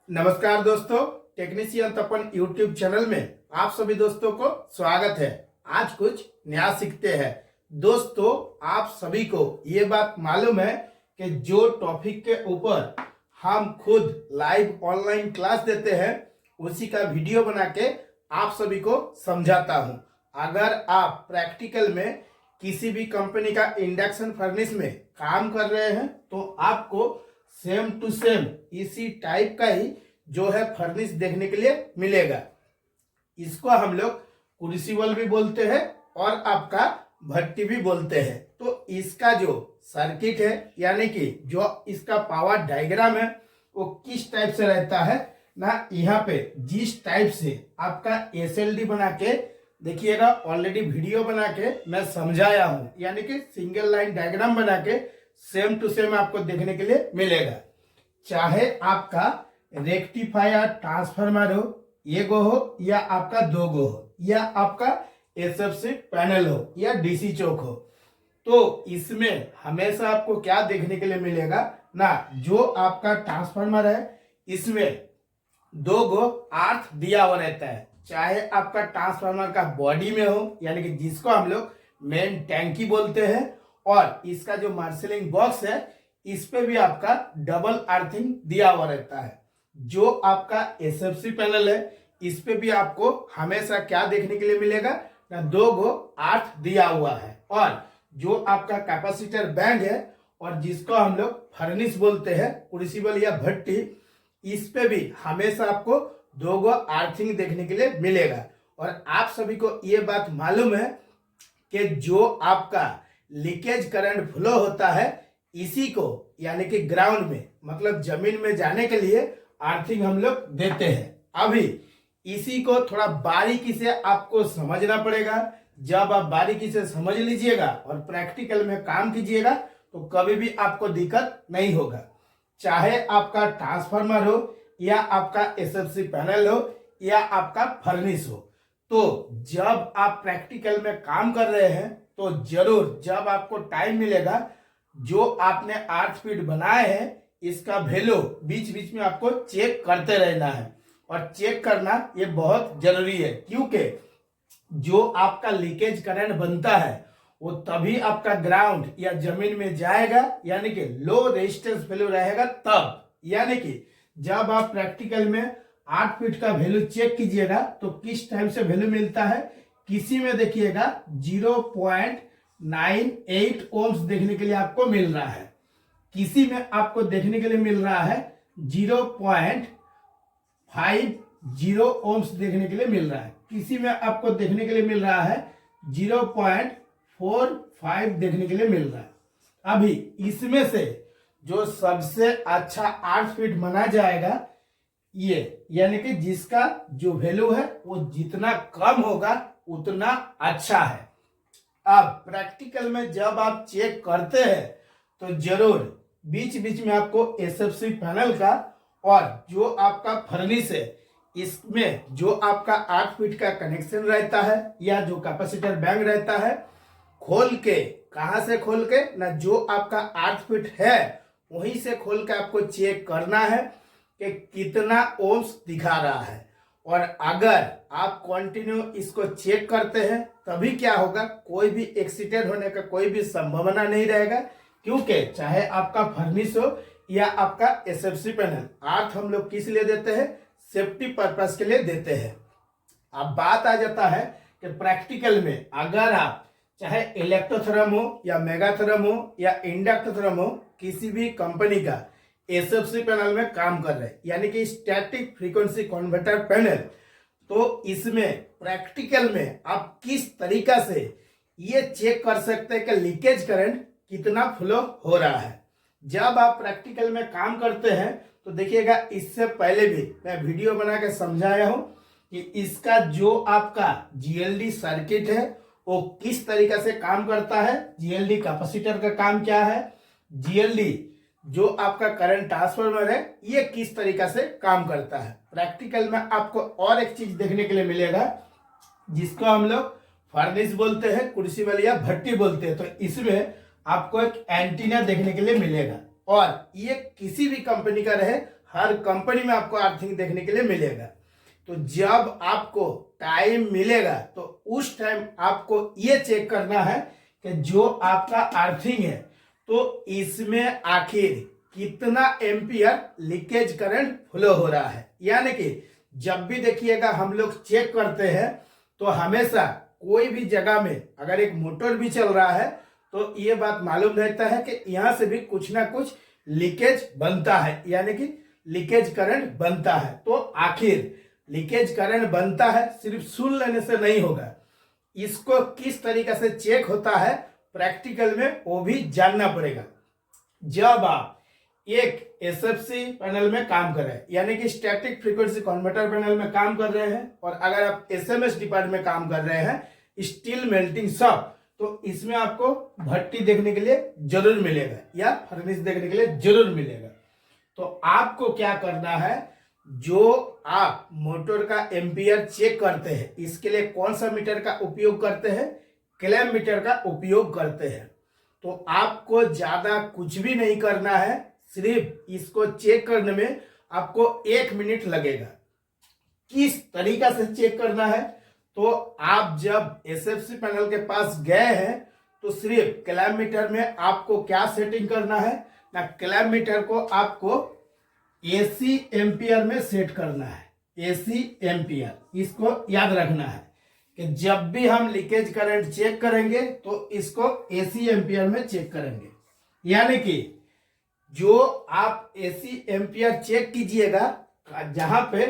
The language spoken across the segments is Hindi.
नमस्कार दोस्तों, टेक्नीशियन तपन यूट्यूब चैनल में आप सभी दोस्तों को स्वागत है। आज कुछ नया सीखते हैं। दोस्तों, आप सभी को ये बात मालूम है कि जो टॉपिक के ऊपर हम खुद लाइव ऑनलाइन क्लास देते हैं उसी का वीडियो बना के आप सभी को समझाता हूं। अगर आप प्रैक्टिकल में किसी भी कंपनी का इंडक्शन फर्नेस में काम कर रहे हैं तो आपको सेम टू सेम इसी टाइप का ही जो है फर्नेस देखने के लिए मिलेगा। इसको हम लोग क्रूसिबल भी बोलते हैं और आपका भट्टी भी बोलते हैं। तो इसका जो सर्किट है यानी कि जो इसका पावर डायग्राम है वो किस टाइप से रहता है ना, यहाँ पे जिस टाइप से आपका एसएलडी बना के देखिएगा, ऑलरेडी वीडियो बना के मैं समझाया हूं, यानी कि सिंगल लाइन डायग्राम बना के सेम टू सेम आपको देखने के लिए मिलेगा। चाहे आपका रेक्टिफायर ट्रांसफार्मर हो, एक हो या आपका दो गो हो, या आपका एसएफसी पैनल हो या डीसी चौक हो, तो इसमें हमेशा आपको क्या देखने के लिए मिलेगा ना, जो आपका ट्रांसफार्मर है इसमें दो गो अर्थ दिया हुआ रहता है। चाहे आपका ट्रांसफार्मर का बॉडी में हो यानी कि जिसको हम लोग मेन टैंकी बोलते हैं, और इसका जो मार्शलिंग बॉक्स है इस पे भी आपका डबल अर्थिंग दिया हुआ रहता है। जो आपका एसएफसी पैनल है इस पे भी आपको हमेशा क्या देखने के लिए मिलेगा ना, दो गो अर्थ दिया हुआ है। और जो आपका कैपेसिटर बैंक है और जिसको हम लोग फर्नेस बोलते हैं, क्रूसिबल या भट्टी, इस पे भी हमेशा आपको दो गो अर्थिंग देखने के लिए मिलेगा। और आप सभी को ये बात मालूम है कि जो आपका लीकेज करंट फ्लो होता है इसी को यानी कि ग्राउंड में मतलब जमीन में जाने के लिए अर्थिंग हम लोग देते हैं। अभी इसी को थोड़ा बारीकी से आपको समझना पड़ेगा। जब आप बारीकी से समझ लीजिएगा और प्रैक्टिकल में काम कीजिएगा तो कभी भी आपको दिक्कत नहीं होगा। चाहे आपका ट्रांसफार्मर हो या आपका एसएफसी पैनल हो या आपका फर्नेस हो, तो जब आप प्रैक्टिकल में काम कर रहे हैं तो जरूर जब आपको टाइम मिलेगा, जो आपने अर्थ फीट बनाए हैं इसका वैल्यू बीच बीच में आपको चेक करते रहना है। और चेक करना ये बहुत जरूरी है, क्योंकि जो आपका लीकेज करंट बनता है वो तभी आपका ग्राउंड या जमीन में जाएगा, यानी कि लो रेजिस्टेंस वैल्यू रहेगा तब। यानी कि जब आप प्रैक्टिकल में 8 फीट का वैल्यू चेक कीजिएगा तो किस टाइम से वैल्यू मिलता है, किसी में देखिएगा 0.98 ओम्स देखने के लिए आपको मिल रहा है, किसी में आपको देखने के लिए मिल रहा है 0.50 ओम्स देखने के लिए मिल रहा है, किसी में आपको देखने के लिए मिल रहा है 0.45 देखने के लिए मिल रहा है। अभी इसमें से जो सबसे अच्छा 8 फीट माना जाएगा ये, यानी कि जिसका जो वैल्यू है वो जितना कम होगा उतना अच्छा है। अब प्रैक्टिकल में जब आप चेक करते हैं तो जरूर बीच बीच में आपको एसएफसी पैनल का और जो आपका फर्नेस है इसमें जो आपका 8 फीट का कनेक्शन रहता है या जो कैपेसिटर बैंक रहता है, खोल के, कहां से खोल के ना, जो आपका 8 फीट है वहीं से खोल के आपको चेक करना है कि कितना ओम्स दिखा रहा है। और अगर आप कंटिन्यू इसको चेक करते हैं तभी क्या होगा, कोई भी एक्सीडेंट होने का कोई भी संभावना नहीं रहेगा, क्योंकि चाहे आपका फर्नेस हो या आपका एसएफसी पैनल, अर्थ हम लोग किस लिए देते हैं, सेफ्टी पर्पस के लिए देते हैं। अब बात आ जाता है कि प्रैक्टिकल में अगर आप चाहे इलेक्ट्रोथर्म हो या मेगाथर्म हो या इंडक्टोथर्म हो, किसी भी कंपनी का एसएफसी पैनल में काम कर रहे हैं यानी कि स्टैटिक फ्रीक्वेंसी कन्वर्टर पैनल, तो इसमें प्रैक्टिकल में आप किस तरीका से ये चेक कर सकते हैं कि लीकेज करंट कितना फ्लो हो रहा है। जब आप प्रैक्टिकल में काम करते हैं तो देखिएगा, इससे पहले भी मैं वीडियो बना के समझाया हूं कि इसका जो आपका जीएलडी सर्किट है वो किस तरीका से काम करता है, जीएलडी कैपेसिटर का काम क्या है, जीएलडी जो आपका करंट ट्रांसफार्मर है ये किस तरीका से काम करता है। प्रैक्टिकल में आपको और एक चीज देखने के लिए मिलेगा जिसको हम लोग फर्नेस बोलते हैं, क्रूसिबल या भट्टी बोलते हैं। तो इसमें आपको एक एंटीना देखने के लिए मिलेगा और ये किसी भी कंपनी का रहे, हर कंपनी में आपको अर्थिंग देखने के लिए मिलेगा। तो जब आपको टाइम मिलेगा तो उस टाइम आपको ये चेक करना है कि जो आपका अर्थिंग है तो इसमें आखिर कितना एम्पियर लीकेज करंट फ्लो हो रहा है। यानी कि जब भी देखिएगा हम लोग चेक करते हैं तो हमेशा कोई भी जगह में अगर एक मोटर भी चल रहा है तो ये बात मालूम रहता है कि यहां से भी कुछ ना कुछ लीकेज बनता है, यानी कि लीकेज करंट बनता है। तो आखिर लीकेज करंट बनता है सिर्फ सुन लेने से नहीं होगा, इसको किस तरीके से चेक होता है प्रैक्टिकल में वो भी जानना पड़ेगा। जब आप एक एसएफसी पैनल में काम कर रहे हैं, यानी कि स्टैटिक फ्रीक्वेंसी कन्वर्टर पैनल में काम कर रहे हैं, और अगर आप एसएमएस डिपार्टमेंट में काम कर रहे हैं स्टील मेल्टिंग शॉप, तो इसमें आपको भट्टी देखने के लिए जरूर मिलेगा या फर्नेस देखने के लिए जरूर मिलेगा। तो आपको क्या करना है, जो आप मोटर का एम्पियर चेक करते हैं इसके लिए कौन सा मीटर का उपयोग करते हैं, क्लैम मीटर का उपयोग करते हैं। तो आपको ज्यादा कुछ भी नहीं करना है, सिर्फ इसको चेक करने में आपको 1 मिनट लगेगा। किस तरीका से चेक करना है, तो आप जब एसएफसी पैनल के पास गए हैं तो सिर्फ क्लैम मीटर में आपको क्या सेटिंग करना है ना, क्लैम मीटर को आपको एसी एम्पियर में सेट करना है। एसी एम्पियर, इसको याद रखना है कि जब भी हम लीकेज करंट चेक करेंगे तो इसको एसी एम्पियर में चेक करेंगे। यानी कि जो आप एसी एम्पियर चेक कीजिएगा जहां पे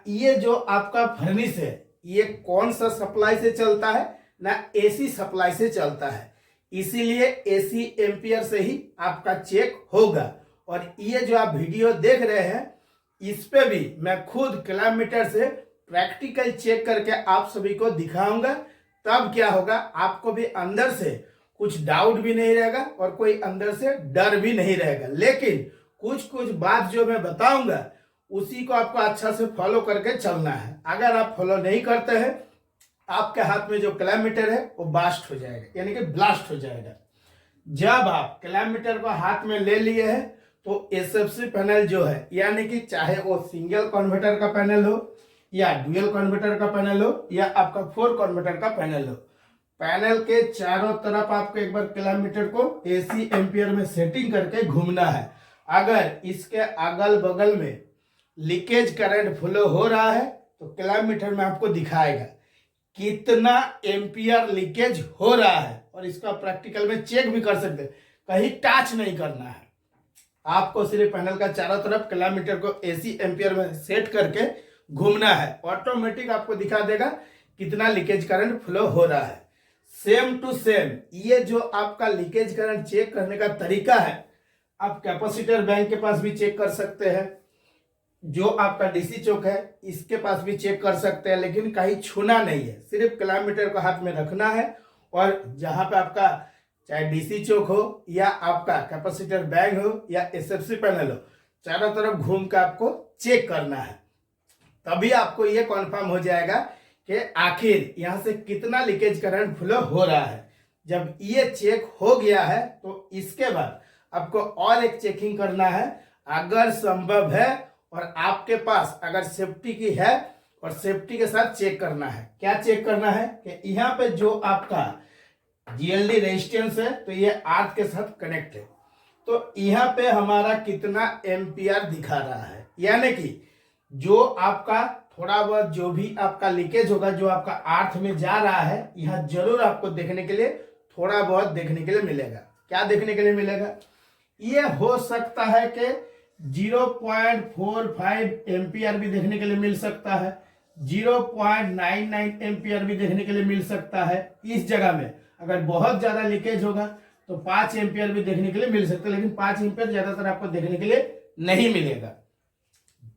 ये जो आपका फर्नेस है ये कौन सा सप्लाई से चलता है ना, एसी सप्लाई से चलता है, इसीलिए एसी एम्पियर से ही आपका चेक होगा। और ये जो आप वीडियो देख रहे हैं इस पे भी मैं खुद क्लैम मीटर से प्रैक्टिकल चेक करके आप सभी को दिखाऊंगा। तब क्या होगा, आपको भी अंदर से कुछ डाउट भी नहीं रहेगा और कोई अंदर से डर भी नहीं रहेगा। लेकिन कुछ कुछ बात जो मैं बताऊंगा उसी को आपको अच्छा से फॉलो करके चलना है। अगर आप फॉलो नहीं करते हैं आपके हाथ में जो क्लैम मीटर है वो बास्ट हो जाएगा, यानी कि ब्लास्ट हो जाएगा। जब आप क्लैम मीटर को हाथ में ले लिए हैं तो एसएफसी पैनल जो है, यानी कि चाहे वो सिंगल कन्वर्टर का पैनल हो या डुअल कन्वर्टर का पैनल हो या आपका 4 कन्वर्टर का पैनल हो, पैनल के चारों तरफ आपको एक बार क्लैम मीटर को एसी एम्पियर में सेटिंग करके घूमना है। अगर इसके अगल बगल में लीकेज करंट फ्लो हो रहा है तो क्लैम मीटर में आपको दिखाएगा कितना एम्पियर लीकेज हो रहा है, और इसका प्रैक्टिकल में चेक भी कर सकते हैं। कहीं टच नहीं करना है, आपको सिर्फ पैनल का चारों तरफ क्लैम मीटर को एसी एम्पियर में सेट करके घूमना है, ऑटोमेटिक आपको दिखा देगा कितना लीकेज करंट फ्लो हो रहा है। सेम टू सेम ये जो आपका लीकेज करंट चेक करने का तरीका है आप कैपेसिटर बैंक के पास भी चेक कर सकते हैं, जो आपका डीसी चौक है इसके पास भी चेक कर सकते हैं, लेकिन कहीं छूना नहीं है, सिर्फ क्लैम मीटर को हाथ में रखना है और जहां पे आपका चाहे डीसी चौक हो या आपका कैपेसिटर बैंक हो या एसएफसी पैनल हो, चारों तरफ घूम कर आपको चेक करना है। तभी आपको ये कन्फर्म हो जाएगा कि आखिर यहां से कितना लीकेज करंट फ्लो हो रहा है। जब ये चेक हो गया है तो इसके बाद आपको और एक चेकिंग करना है, अगर संभव है और आपके पास अगर सेफ्टी की है और सेफ्टी के साथ चेक करना है। क्या चेक करना है कि यहाँ पे जो आपका जीएलडी रेजिस्टेंस है तो ये आर्थ के साथ कनेक्ट है, तो यहाँ पे हमारा कितना एम्पियर दिखा रहा है, यानी कि जो आपका थोड़ा बहुत जो भी आपका लीकेज होगा जो आपका आर्थ में जा रहा है, यहाँ जरूर आपको देखने के लिए थोड़ा बहुत देखने के लिए मिलेगा। क्या देखने के लिए मिलेगा, ये हो सकता है कि 0.45 एम्पियर भी देखने के लिए मिल सकता है, 0.99 एम्पियर भी देखने के लिए मिल सकता है। इस जगह में अगर बहुत ज्यादा लीकेज होगा तो 5 एम्पियर भी देखने के लिए मिल सकता है, लेकिन 5 एम्पियर ज्यादातर आपको देखने के लिए नहीं मिलेगा।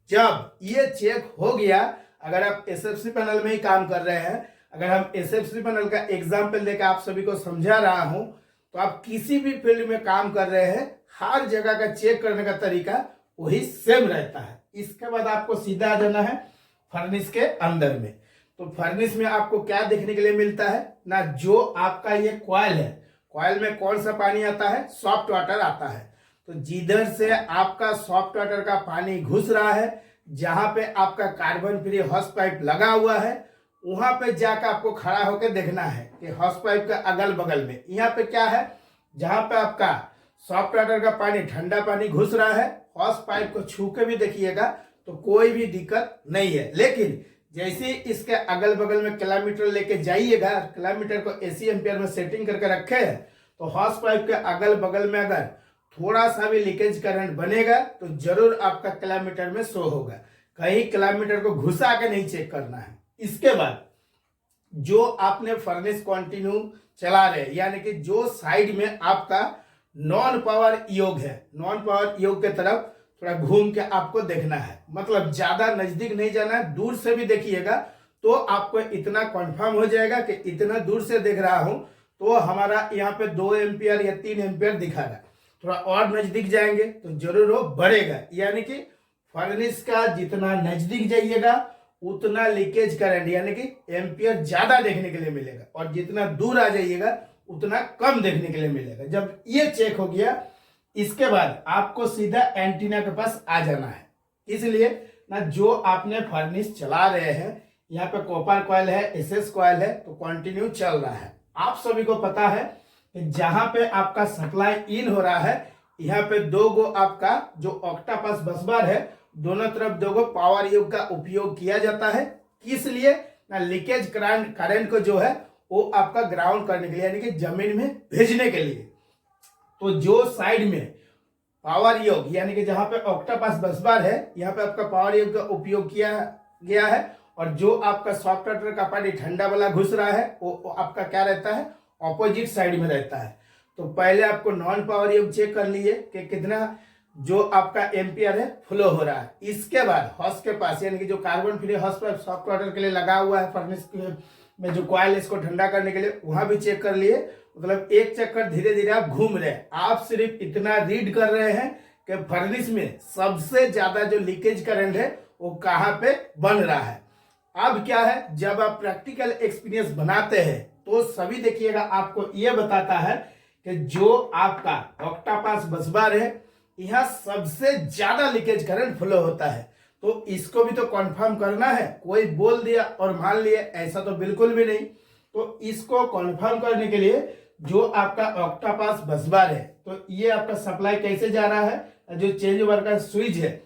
जब ये चेक हो गया, अगर आप एसएफसी पैनल में ही काम कर रहे हैं, अगर हम एसएफसी पैनल का एग्जाम्पल देकर आप सभी को समझा रहा हूं, तो आप किसी भी फील्ड में काम कर रहे हैं हर जगह का चेक करने का तरीका वही सेम रहता है। इसके बाद आपको सीधा आ जाना है फर्नेस के अंदर में। तो फर्नेस में आपको क्या देखने के लिए मिलता है ना, जो आपका ये कॉइल है, कॉइल में कौन सा पानी आता है, सॉफ्ट वाटर आता है। तो जिधर से आपका सॉफ्ट वाटर का पानी घुस रहा है, जहां पे आपका कार्बन फ्री हॉस पाइप लगा हुआ है, वहां पे जाकर आपको खड़ा होकर देखना है कि हॉस पाइप का अगल बगल में यहाँ पे क्या है, जहां पे आपका सॉफ्ट वाटर का पानी, ठंडा पानी घुस रहा है, हॉस पाइप को छू के भी देखिएगा तो कोई भी दिक्कत नहीं है। लेकिन जैसे इसके अगल बगल में किलोमीटर लेके जाइएगा, किलोमीटर को एसी एम्पियर में सेटिंग करके रखे हैं, तो हॉस पाइप के अगल बगल में अगर थोड़ा सा भी लीकेज करंट बनेगा तो जरूर आपका किलोमीटर में शो होगा। कहीं किलोमीटर को घुसा के नहीं चेक करना है। इसके बाद जो आपने फर्नेस कंटिन्यू चला रहे, यानी कि जो साइड में आपका नॉन पावर योग है, नॉन पावर योग के तरफ थोड़ा घूम के आपको देखना है। मतलब ज्यादा नजदीक नहीं जाना है, दूर से भी देखिएगा तो आपको इतना कंफर्म हो जाएगा कि इतना दूर से देख रहा हूं तो हमारा यहाँ पे 2 एम्पियर या 3 एम्पियर दिखा रहा है। थोड़ा और नजदीक जाएंगे तो जरूर वो बढ़ेगा, यानी कि फर्नेस का जितना नजदीक जाइएगा उतना लीकेज करंट यानी कि एम्पियर ज्यादा देखने के लिए मिलेगा, और जितना दूर आ जाइएगा उतना कम देखने के लिए मिलेगा। जब ये चेक हो गया, इसके बाद आपको सीधा एंटीना के पास आ जाना है। इसलिए ना जो आपने फर्नेस चला रहे हैं, यहाँ पे कॉपर कॉइल है, एसएस कॉइल है, तो कंटिन्यू चल रहा है। आप सभी को पता है कि जहां पे आपका सप्लाई इन हो रहा है, यहाँ पे 2 गो आपका जो ऑक्टापस बस बार है, दोनों तरफ 2 गो पावर योग का उपयोग किया जाता है। इसलिए ना लीकेज करंट को जो है वो आपका ग्राउंड करने के लिए, यानी कि जमीन में भेजने के लिए। तो जो साइड में पावर योग यानी कि जहां पे ऑक्टापस बस बार है, यहाँ पे आपका पावर योग का उपयोग किया गया है, और जो आपका सॉफ्ट वाटर का पानी ठंडा वाला घुस रहा है वो आपका क्या रहता है, ऑपोजिट साइड में रहता है। तो पहले आपको नॉन पावर योग चेक कर लिए कि कितना जो आपका एम्पियर है फ्लो हो रहा है। इसके बाद हॉस के पास, यानी कि जो carbon free house pipe soft water के लिए लगा हुआ है फर्नेस में, जो कॉइल इसको ठंडा करने के लिए, वहां भी चेक कर लिए। मतलब एक चक्कर धीरे धीरे आप घूम रहे हैं। आप सिर्फ इतना रीड कर रहे हैं कि फर्नेस में सबसे ज्यादा जो लीकेज करंट है वो कहां पे बन रहा है। अब क्या है, जब आप प्रैक्टिकल एक्सपीरियंस बनाते हैं तो सभी देखिएगा आपको ये बताता है कि जो आपका ऑक्टापस बस बार है, यहाँ सबसे ज्यादा लीकेज करंट फ्लो होता है। तो इसको भी तो कंफर्म करना है। कोई बोल दिया और मान लिया ऐसा तो बिल्कुल भी नहीं। तो इसको कंफर्म करने के लिए जो आपका ऑक्टापस बस बार है, तो ये आपका सप्लाई कैसे जा रहा है, जो चेंज ओवर का स्विच है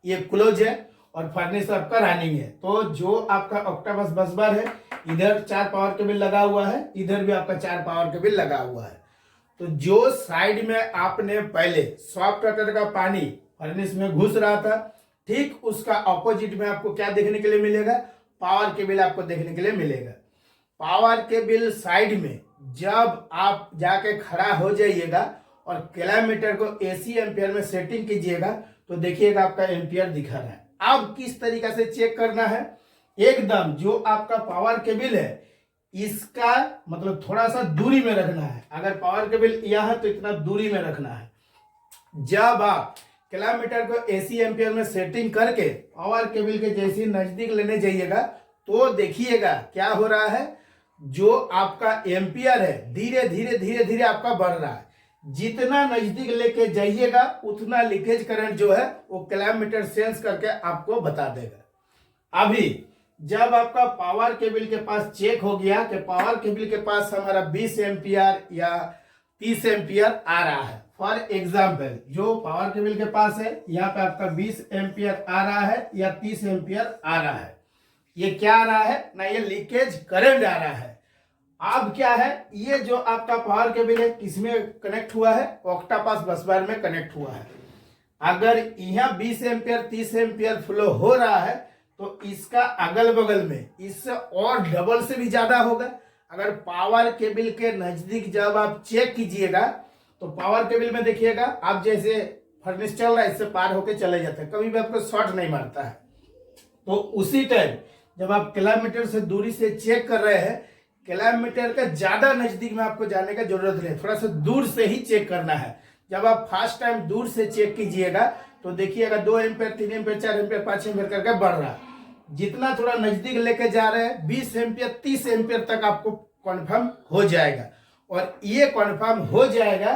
ये क्लोज है और फर्नेस आपका रनिंग है। तो जो आपका ऑक्टापस बस बार है, इधर 4 पावर केबल लगा हुआ है, इधर भी आपका 4 पावर केबल लगा हुआ है। तो जो साइड में आपने पहले सॉफ्ट वाटर का पानी फर्नेस में घुस रहा था, ठीक उसका ऑपोजिट में आपको क्या देखने के लिए मिलेगा, पावर केबल आपको देखने के लिए मिलेगा। पावर केबल साइड में जब आप जाके खड़ा हो जाइएगा और किलोमीटर को एसी एम्पियर में सेटिंग कीजिएगा तो देखिएगा आपका एम्पियर दिखा रहा है। अब किस तरीके से चेक करना है, एकदम जो आपका पावर केबल है इसका मतलब थोड़ा सा दूरी में रखना है। अगर पावर केबल यह है तो इतना दूरी में रखना है। जब आप किलोमीटर को एसी एम्पियर में सेटिंग करके पावर केबल के जैसे नजदीक लेने जाइएगा तो देखिएगा क्या हो रहा है, जो आपका एम्पियर है धीरे धीरे धीरे धीरे आपका बढ़ रहा है। जितना नजदीक लेके जाइएगा उतना लीकेज करंट जो है वो किलोमीटर सेंस करके आपको बता देगा। अभी जब आपका पावर केबल के पास चेक हो गया कि पावर केबल के पास हमारा 20 एम्पियर या 30 एम्पियर आ रहा है, फॉर एग्जाम्पल जो पावर केबल के पास है यहाँ पे आपका 20 एम्पियर आ रहा है या 30 एम्पियर आ रहा है, ये क्या आ रहा है ना, ये लीकेज करंट आ रहा है। अब क्या है, ये जो आपका पावर केबल है किसमें कनेक्ट हुआ है, ऑक्टापस बस बार में कनेक्ट हुआ है। अगर यहाँ 20 एम्पियर 30 एम्पियर फ्लो हो रहा है तो इसका अगल बगल में इससे और डबल से भी ज्यादा होगा। अगर पावर केबल के नजदीक जब आप चेक कीजिएगा तो पावर केबल में देखिएगा आप जैसे फर्नेस चल रहा है इससे पार होके चले जाते हैं, कभी भी आपको शॉर्ट नहीं मारता है। तो उसी टाइम जब आप किलोमीटर से दूरी से चेक कर रहे हैं, किलोमीटर का ज्यादा नजदीक में आपको जाने का जरूरत नहीं, थोड़ा सा दूर से ही चेक करना है। जब आप फर्स्ट टाइम दूर से चेक कीजिएगा तो देखिएगा 2 एम्पियर 3 एम्पियर 4 एम्पियर 5 एम्पियर करके बढ़ रहा है। जितना थोड़ा नजदीक लेके जा रहे हैं 20 एम्पियर 30 एम्पियर तक आपको कन्फर्म हो जाएगा। और ये कन्फर्म हो जाएगा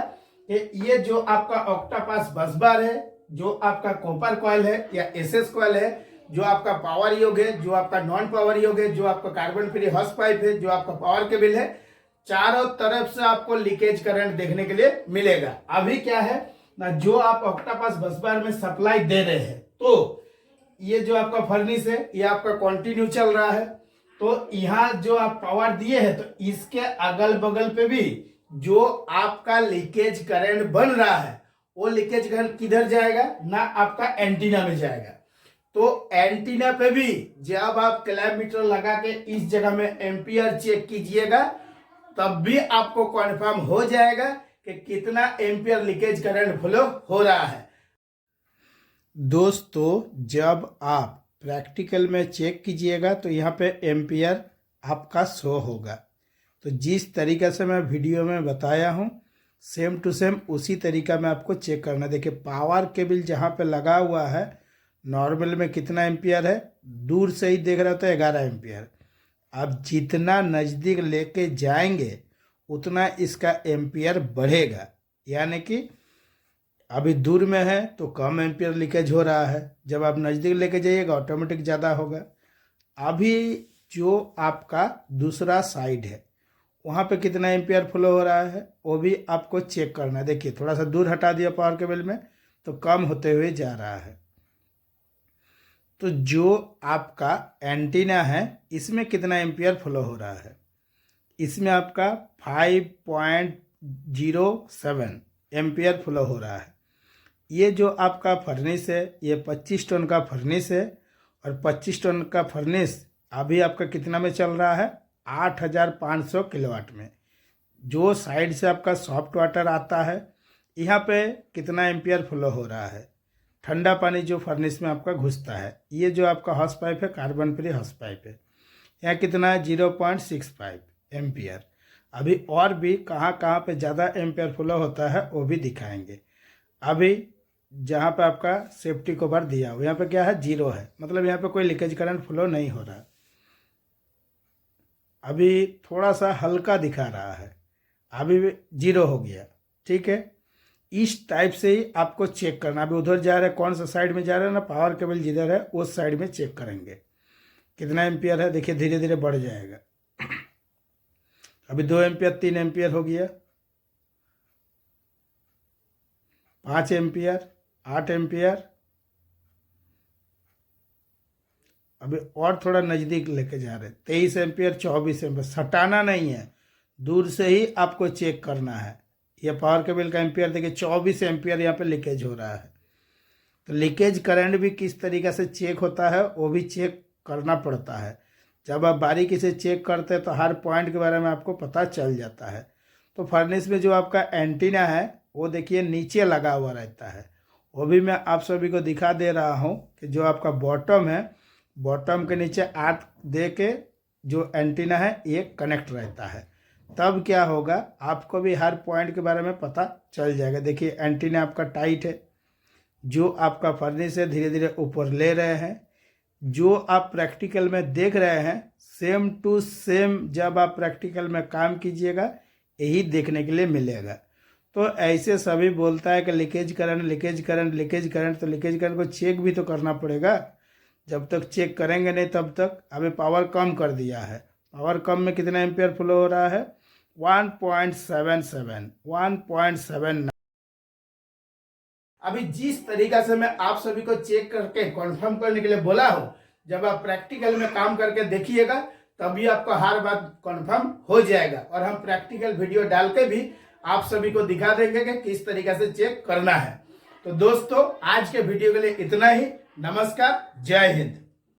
कि ये जो आपका ऑक्टापास बस बार है, जो आपका कॉपर कॉइल है या एसएस कॉइल है, जो आपका पावर योग है, जो आपका नॉन पावर योग है, जो आपका कार्बन फ्री हॉर्स पाइप है, जो आपका पावर केबल है, चारों तरफ से आपको लीकेज करंट देखने के लिए मिलेगा। अभी क्या है ना, जो आप ऑक्टापास बस बार में सप्लाई दे रहे हैं, तो ये जो आपका फर्नेस है ये आपका कंटिन्यू चल रहा है, तो यहाँ जो आप पावर दिए हैं तो इसके अगल बगल पे भी जो आपका लीकेज करंट बन रहा है वो लीकेज करंट किधर जाएगा ना, आपका एंटीना में जाएगा। तो एंटीना पे भी जब आप क्लैमीटर लगा के इस जगह में एम्पियर चेक कीजिएगा तब भी आपको कंफर्म हो जाएगा कि कितना एम्पियर लीकेज करंट फ्लो हो रहा है। दोस्तों जब आप प्रैक्टिकल में चेक कीजिएगा तो यहाँ पे एम्पियर आपका शो होगा। तो जिस तरीक़े से मैं वीडियो में बताया हूँ सेम टू सेम उसी तरीका में आपको चेक करना। देखिए पावर केबल जहाँ पे लगा हुआ है नॉर्मल में कितना एम्पियर है, दूर से ही देख रहे हो तो 11 एम्पियर। आप जितना नज़दीक लेके जाएंगे उतना इसका एम्पियर बढ़ेगा, यानी कि अभी दूर में है तो कम एम्पियर लीकेज हो रहा है, जब आप नज़दीक लेके जाइएगा ऑटोमेटिक ज़्यादा होगा। अभी जो आपका दूसरा साइड है वहाँ पे कितना एम्पियर फ्लो हो रहा है वो भी आपको चेक करना है। देखिए थोड़ा सा दूर हटा दिया पावर केबल में तो कम होते हुए जा रहा है। तो जो आपका एंटीना है इसमें कितना एम्पियर फ्लो हो रहा है, इसमें आपका 5.07 एम्पियर फ्लो हो रहा है। ये जो आपका फर्नेस है ये 25 टन का फर्नेस है और 25 टन का फर्नेस अभी आपका कितना में चल रहा है, 8500 किलोवाट में। जो साइड से आपका सॉफ्ट वाटर आता है यहाँ पे कितना एम्पियर फ्लो हो रहा है, ठंडा पानी जो फर्नेस में आपका घुसता है, ये जो आपका हॉस पाइप है कार्बन फ्री हॉस पाइप है, यहाँ कितना है 0.65 एम्पियर। अभी और भी कहाँ कहाँ पे ज़्यादा एम्पियर फ्लो होता है वो भी दिखाएंगे। अभी जहाँ पे आपका सेफ्टी कवर दिया हो यहाँ पे क्या है 0 है, मतलब यहाँ पे कोई लीकेज करंट फ्लो नहीं हो रहा। अभी थोड़ा सा हल्का दिखा रहा है, अभी 0 हो गया, ठीक है। इस टाइप से ही आपको चेक करना। अभी उधर जा रहा है, कौन सा साइड में जा रहा है ना, पावर केबल जिधर है उस साइड में चेक करेंगे कितना एम्पियर है। देखिए धीरे धीरे बढ़ जाएगा। अभी 2 एम्पियर 3 एम्पियर हो गया, 5 एम्पियर 8 एम्पियर। अभी और थोड़ा नज़दीक लेके जा रहे हैं 23 एम्पियर 24 एम्पियर। सटाना नहीं है, दूर से ही आपको चेक करना है। ये पावर केबल का एम्पियर देखिए 24 एम्पियर यहाँ पे लीकेज हो रहा है। तो लीकेज करंट भी किस तरीक़े से चेक होता है वो भी चेक करना पड़ता है। जब आप बारीकी से चेक करते हैं तो हर पॉइंट के बारे में आपको पता चल जाता है। तो फर्नेस में जो आपका एंटीना है वो देखिए नीचे लगा हुआ रहता है, वो भी मैं आप सभी को दिखा दे रहा हूँ कि जो आपका बॉटम है, बॉटम के नीचे 8 दे के जो एंटीना है ये कनेक्ट रहता है। तब क्या होगा आपको भी हर पॉइंट के बारे में पता चल जाएगा। देखिए एंटीना आपका टाइट है, जो आपका फर्नेस है धीरे धीरे ऊपर ले रहे हैं। जो आप प्रैक्टिकल में देख रहे हैं सेम टू सेम जब आप प्रैक्टिकल में काम कीजिएगा यही देखने के लिए मिलेगा। तो ऐसे सभी बोलता है कि leakage current leakage current leakage current, तो लीकेज करंट को चेक भी तो करना पड़ेगा। जब तक चेक करेंगे नहीं तब तक। अभी पावर कम कर दिया है, पावर कम में कितना एम्पियर फ्लो हो रहा है 1.77 1.79। अभी जिस तरीका से मैं आप सभी को चेक करके कंफर्म करने के लिए बोला हूं, जब आप प्रैक्टिकल में काम करके देखिएगा तभी आपको हर बात कंफर्म हो जाएगा। और हम प्रैक्टिकल वीडियो डाल के भी आप सभी को दिखा देंगे कि किस तरीके से चेक करना है। तो दोस्तों आज के वीडियो के लिए इतना ही। नमस्कार, जय हिंद।